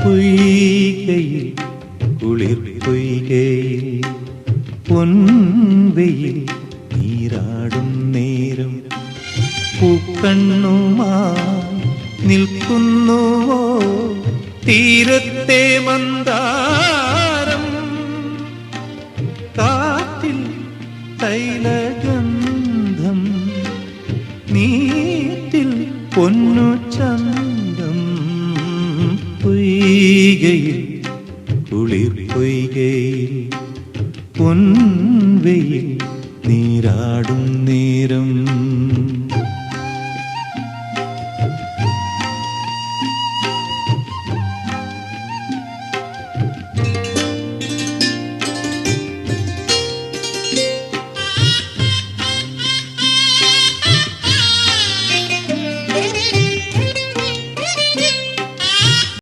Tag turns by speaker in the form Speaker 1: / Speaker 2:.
Speaker 1: പൊയ്കയിൽ കുളിർ പൊയ്കയിൽ പൊൻവെയിൽ നീരാടും നേരം പൂക്കണ്ണുമായി നിൽക്കുന്നുവോ തീരത്തെ മന്ദാരം കാറ്റിൽ തൈലഗന്ധം നീറ്റിൽ പൊന്നു ചന്തം പൊയ്കയിൽ കുളിർ പൊയ്കയിൽ പൊൻവെയിൽ നീരാടും നേരം